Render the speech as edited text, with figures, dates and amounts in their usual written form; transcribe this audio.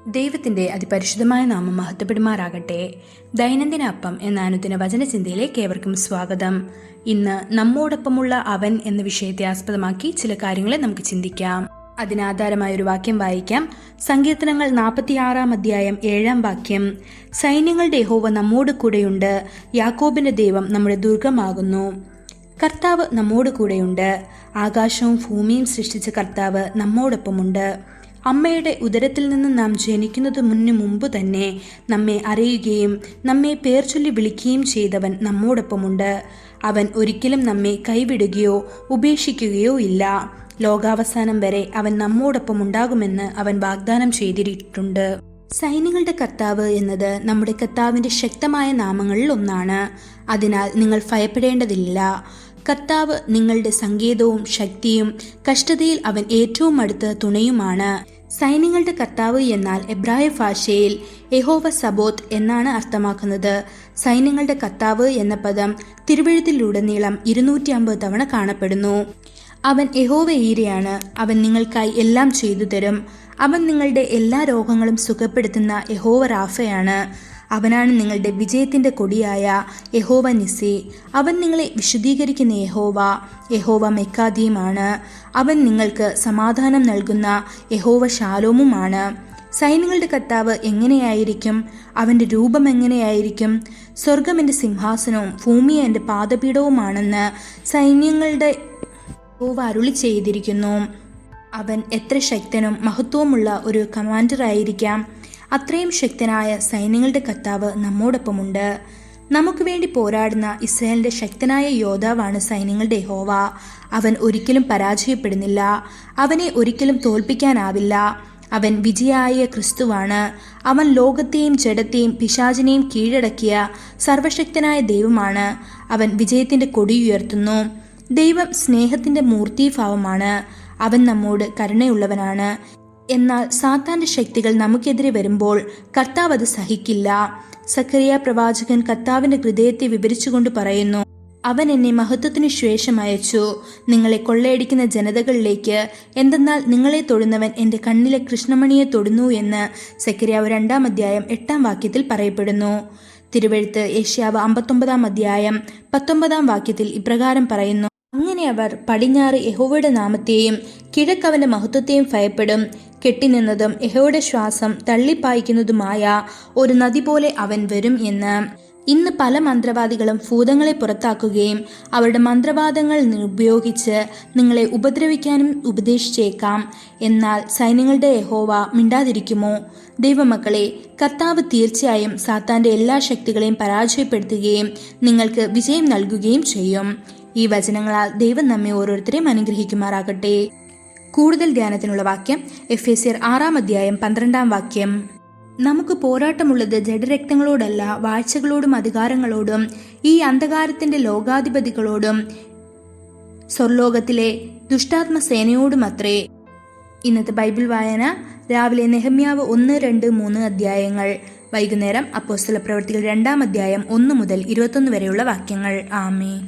ദൈവത്തിന്റെ അതിപരിശുദ്ധമായ നാമം മഹത്വപ്പെടുമാറാകട്ടെ. ദൈനംദിന അപ്പം എന്ന അനുദിന വചനചിന്തയിലേക്ക് ഏവർക്കും സ്വാഗതം. ഇന്ന് നമ്മോടൊപ്പമുള്ള അവൻ എന്ന വിഷയത്തെ ആസ്പദമാക്കി ചില കാര്യങ്ങളെ നമുക്ക് ചിന്തിക്കാം. അതിനാധാരമായ ഒരു വാക്യം വായിക്കാം. സങ്കീർത്തനങ്ങൾ 46 അധ്യായം 7 വാക്യം. സൈന്യങ്ങളുടെ യഹോവ നമ്മോട് കൂടെയുണ്ട്, യാക്കോബിന്റെ ദൈവം നമ്മുടെ ദുർഗമാകുന്നു. കർത്താവ് നമ്മോട് കൂടെയുണ്ട്. ആകാശവും ഭൂമിയും സൃഷ്ടിച്ച കർത്താവ് നമ്മോടൊപ്പമുണ്ട്. അമ്മയുടെ ഉദരത്തിൽ നിന്ന് നാം ജനിക്കുന്നതു മുമ്പ് തന്നെ നമ്മെ അറിയുകയും നമ്മെ പേർ ചൊല്ലി വിളിക്കുകയും ചെയ്തവൻ നമ്മോടൊപ്പമുണ്ട്. അവൻ ഒരിക്കലും നമ്മെ കൈവിടുകയോ ഉപേക്ഷിക്കുകയോ ഇല്ല. ലോകാവസാനം വരെ അവൻ നമ്മോടൊപ്പം ഉണ്ടാകുമെന്ന് അവൻ വാഗ്ദാനം ചെയ്തിട്ടുണ്ട്. സൈന്യങ്ങളുടെ കർത്താവ് എന്നത് നമ്മുടെ കർത്താവിന്റെ ശക്തമായ നാമങ്ങളിൽ ഒന്നാണ്. അതിനാൽ നിങ്ങൾ ഭയപ്പെടേണ്ടതില്ല. കർത്താവ് നിങ്ങളുടെ സങ്കേതവും ശക്തിയും, കഷ്ടതയിൽ അവൻ ഏറ്റവും അടുത്ത തുണയുമാണ്. സൈന്യങ്ങളുടെ കർത്താവ് എന്നാൽ എബ്രായ ഭാഷയിൽ യഹോവ സബോത്ത് എന്നാണ് അർത്ഥമാക്കുന്നത്. സൈന്യങ്ങളുടെ കർത്താവ് എന്ന പദം തിരുവെഴുത്തിലുടനീളം 250 തവണ കാണപ്പെടുന്നു. അവൻ യഹോവ ഈരയാണ്. അവൻ നിങ്ങൾക്കായി എല്ലാം ചെയ്തു തരും. അവൻ നിങ്ങളുടെ എല്ലാ രോഗങ്ങളും സുഖപ്പെടുത്തുന്ന യഹോവ റാഫയാണ്. അവനാണ് നിങ്ങളുടെ വിജയത്തിന്റെ കൊടിയായ യഹോവ നിസി. അവൻ നിങ്ങളെ വിശുദ്ധീകരിക്കുന്ന യഹോവ മെക്കാദിയുമാണ്. അവൻ നിങ്ങൾക്ക് സമാധാനം നൽകുന്ന യഹോവ ശാലോമുമാണ്. സൈന്യങ്ങളുടെ കർത്താവ് എങ്ങനെയായിരിക്കും? അവന്റെ രൂപം എങ്ങനെയായിരിക്കും? സ്വർഗം എൻ്റെ സിംഹാസനവും ഭൂമി എൻ്റെ പാദപീഠവുമാണെന്ന് സൈന്യങ്ങളുടെ യഹോവ അരുളി ചെയ്തിരിക്കുന്നു. അവൻ എത്ര ശക്തനും മഹത്വമുള്ള ഒരു കമാൻഡർ ആയിരിക്കാം. അത്രയും ശക്തനായ സൈന്യങ്ങളുടെ കർത്താവ് നമ്മോടൊപ്പമുണ്ട്. നമുക്ക് വേണ്ടി പോരാടുന്ന ഇസ്രായേലിന്റെ ശക്തനായ യോദ്ധാവാണ് സൈന്യങ്ങളുടെ യഹോവ. അവൻ ഒരിക്കലും പരാജയപ്പെടുന്നില്ല. അവനെ ഒരിക്കലും തോൽപ്പിക്കാനാവില്ല. അവൻ വിജയായ ക്രിസ്തുവാണ്. അവൻ ലോകത്തെയും ജഡത്തെയും പിശാചിനെയും കീഴടക്കിയ സർവശക്തനായ ദൈവമാണ്. അവൻ വിജയത്തിന്റെ കൊടി ഉയർത്തുന്നു. ദൈവം സ്നേഹത്തിന്റെ മൂർത്തീഭാവമാണ്. അവൻ നമ്മോട് കരുണയുള്ളവനാണ്. എന്നാൽ സാത്താന്റെ ശക്തികൾ നമുക്കെതിരെ വരുമ്പോൾ കർത്താവ് അത് സഹിക്കില്ല. സഖറിയ പ്രവാചകൻ കർത്താവിന്റെ ഹൃദയത്തെ വിവരിച്ചുകൊണ്ട് പറയുന്നു, അവൻ എന്നെ മഹത്വത്തിനു ശേഷം അയച്ചു നിങ്ങളെ കൊള്ളയടിക്കുന്ന ജനതകളിലേക്ക്. എന്തെന്നാൽ നിങ്ങളെ തൊടുന്നവൻ എൻ്റെ കണ്ണിലെ കൃഷ്ണമണിയെ തൊടുന്നു എന്ന് സഖറിയാവ് 2 അധ്യായം 8 വാക്യത്തിൽ പറയപ്പെടുന്നു. തിരുവെഴുത്ത് യെശയ്യാവ് 59 അധ്യായം 19 വാക്യത്തിൽ ഇപ്രകാരം പറയുന്നു, അങ്ങനെ അവർ പടിഞ്ഞാറ് യഹോവയുടെ നാമത്തെയും കിഴക്കവന്റെ മഹത്വത്തെയും ഭയപ്പെടും. കെട്ടിനിന്നതും യഹോവയുടെ ശ്വാസം തള്ളിപ്പായിക്കുന്നതുമായ ഒരു നദി പോലെ അവൻ വരും എന്ന്. ഇന്ന് പല മന്ത്രവാദികളും ഭൂതങ്ങളെ പുറത്താക്കുകയും അവരുടെ മന്ത്രവാദങ്ങൾ ഉപയോഗിച്ച് നിങ്ങളെ ഉപദ്രവിക്കാനും ഉപദേശിച്ചേക്കാം. എന്നാൽ സൈന്യങ്ങളുടെ യഹോവ മിണ്ടാതിരിക്കുമോ? ദൈവമക്കളെ, കർത്താവ് തീർച്ചയായും സാത്താന്റെ എല്ലാ ശക്തികളെയും പരാജയപ്പെടുത്തുകയും നിങ്ങൾക്ക് വിജയം നൽകുകയും ചെയ്യും. ഈ വചനങ്ങളാൽ ദൈവം നമ്മെ ഓരോരുത്തരെയും അനുഗ്രഹിക്കുമാറാകട്ടെ. കൂടുതൽ ധ്യാനത്തിനുള്ള വാക്യം എഫേസ്യർ 6 അധ്യായം 12 വാക്യം. നമുക്ക് പോരാട്ടമുള്ളത് ജഡരക്തങ്ങളോടല്ല, വാഴ്ചകളോടും അധികാരങ്ങളോടും ഈ അന്ധകാരത്തിന്റെ ലോകാധിപതികളോടും സ്വർലോകത്തിലെ ദുഷ്ടാത്മസേനയോടുമത്രേ. ഇന്നത്തെ ബൈബിൾ വായന രാവിലെ നെഹമ്യാവ് 1, 2, 3 അധ്യായങ്ങൾ. വൈകുന്നേരം അപ്പോസ്തല പ്രവൃത്തികൾ 2 അധ്യായം 1 മുതൽ 21 വരെയുള്ള വാക്യങ്ങൾ. ആമേൻ.